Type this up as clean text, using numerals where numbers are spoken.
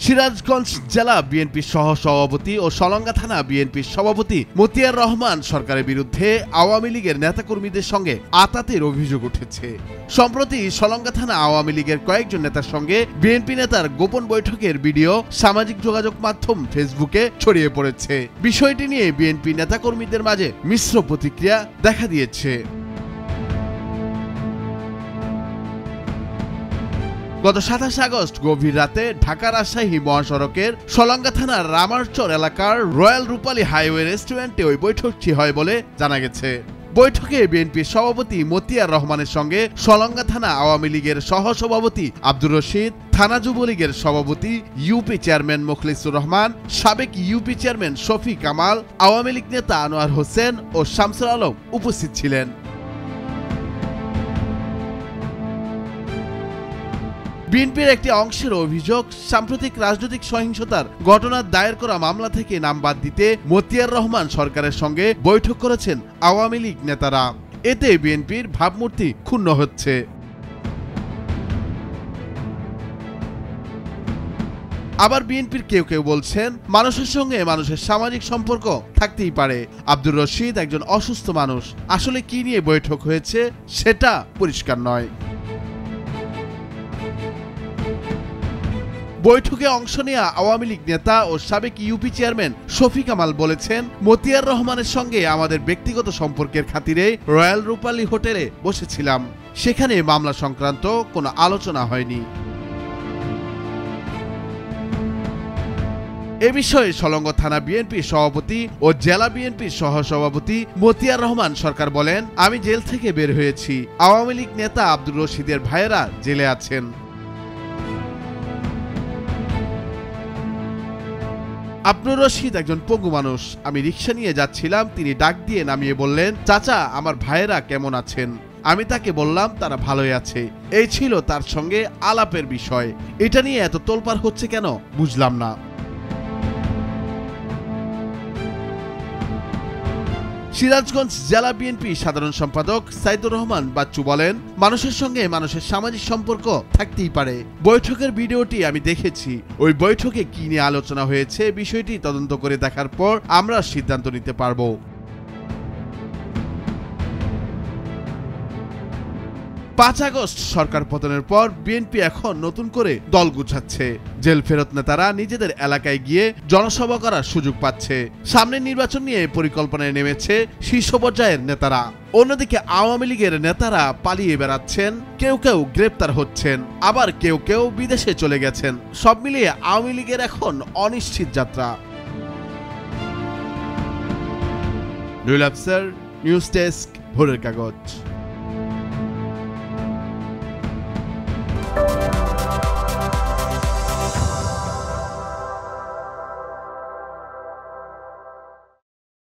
সিরাজগঞ্জ জেলা বিএনপির সহ-সভাপতি ও সলঙ্গা থানা বিএনপির সভাপতি মতিয়ার রহমান সরকারের বিরুদ্ধে আওয়ামী লীগের নেতাকর্মীদের সঙ্গে আতাতের অভিযোগ উঠেছে। সম্প্রতি সলঙ্গা থানা আওয়ামী লীগের কয়েকজন নেতার সঙ্গে বিএনপি নেতার গোপন বৈঠকের ভিডিও সামাজিক যোগাযোগ মাধ্যম ফেসবুকে ছড়িয়ে পড়েছে। বিষয়টি নিয়ে বিএনপি নেতাকর্মীদের মাঝে মিশ্র প্রতিক্রিয়া দেখা দিয়েছে। গত ২৭ আগস্ট গভীর রাতে ঢাকা রাজশাহী মহাসড়কের সলঙ্গা থানার রামারচর এলাকার রয়্যাল রূপালী হাইওয়ে রেস্টুরেন্টে ওই বৈঠকটি হয় বলে জানা গেছে। বৈঠকে বিএনপির সভাপতি মতিয়ার রহমানের সঙ্গে সলঙ্গা থানা আওয়ামী লীগের সহসভাপতি আব্দুর রশিদ, থানা যুবলীগের সভাপতি ইউপি চেয়ারম্যান মোখলেসুর রহমান, সাবেক ইউপি চেয়ারম্যান শফি কামাল, আওয়ামী লীগ নেতা আনোয়ার হোসেন ও শামসুল আলম উপস্থিত ছিলেন। বিএনপির একটি অংশের অভিযোগ, সাম্প্রতিক রাজনৈতিক সহিংসতার ঘটনার দায়ের করা মামলা থেকে নাম বাদ দিতে মতিয়ার রহমান সরকারের সঙ্গে বৈঠক করেছেন আওয়ামী লীগ নেতারা। এতে বিএনপির ভাবমূর্তি ক্ষুণ্ণ হচ্ছে। আবার বিএনপির কেউ কেউ বলছেন, মানুষের সঙ্গে মানুষের সামাজিক সম্পর্ক থাকতেই পারে। আব্দুর রশিদ একজন অসুস্থ মানুষ, আসলে কি নিয়ে বৈঠক হয়েছে সেটা পরিষ্কার নয়। বৈঠকে অংশ নেওয়া আওয়ামী লীগ নেতা ও সাবেক ইউপি চেয়ারম্যান শফি কামাল বলেছেন, মতিয়ার রহমানের সঙ্গে আমাদের ব্যক্তিগত সম্পর্কের খাতিরে রয়্যাল রূপালী হোটেলে বসেছিলাম, সেখানে মামলা সংক্রান্ত কোনো আলোচনা হয়নি। এ বিষয়ে সলঙ্গা থানা বিএনপির সভাপতি ও জেলা বিএনপির সহসভাপতি মতিয়ার রহমান সরকার বলেন, আমি জেল থেকে বের হয়েছি, আওয়ামী লীগ নেতা আব্দুর রশিদের ভাইয়েরা জেলে আছেন। আব্দুর রশিদ একজন পঙ্গু মানুষ, আমি রিকশা নিয়ে যাচ্ছিলাম, তিনি ডাক দিয়ে নামিয়ে বললেন, চাচা আমার ভাইয়েরা কেমন আছেন? আমি তাকে বললাম তারা ভালোই আছে। এই ছিল তার সঙ্গে আলাপের বিষয়। এটা নিয়ে এত তোলপাড় হচ্ছে কেন বুঝলাম না। সিরাজগঞ্জ জেলা বিএনপি সাধারণ সম্পাদক সাইদুর রহমান বাচ্চু বলেন, মানুষের সঙ্গে মানুষের সামাজিক সম্পর্ক থাকতেই পারে। বৈঠকের ভিডিওটি আমি দেখেছি। ওই বৈঠকে কি নিয়ে আলোচনা হয়েছে বিষয়টি তদন্ত করে দেখার পর আমরা সিদ্ধান্ত নিতে পারবো। ৫ আগস্ট সরকার পতনের পর বিএনপি এখন নতুন করে দল গুছাচ্ছে। জেল ফেরত নেতারা নিজেদের এলাকায় গিয়ে জনসভা করার সুযোগ পাচ্ছে। সামনের নির্বাচন নিয়ে পরিকল্পনায় নেমেছে শীর্ষ পর্যায়ের নেতারা। অন্যদিকে আওয়ামী লীগের নেতারা পালিয়ে বেড়াচ্ছেন, কেউ কেউ গ্রেপ্তার হচ্ছেন, আবার কেউ কেউ বিদেশে চলে গেছেন। সব মিলিয়ে আওয়ামী লীগের এখন অনিশ্চিত যাত্রা। নুরুল আফসার, নিউজ ডেস্ক, ভোরের কাগজ।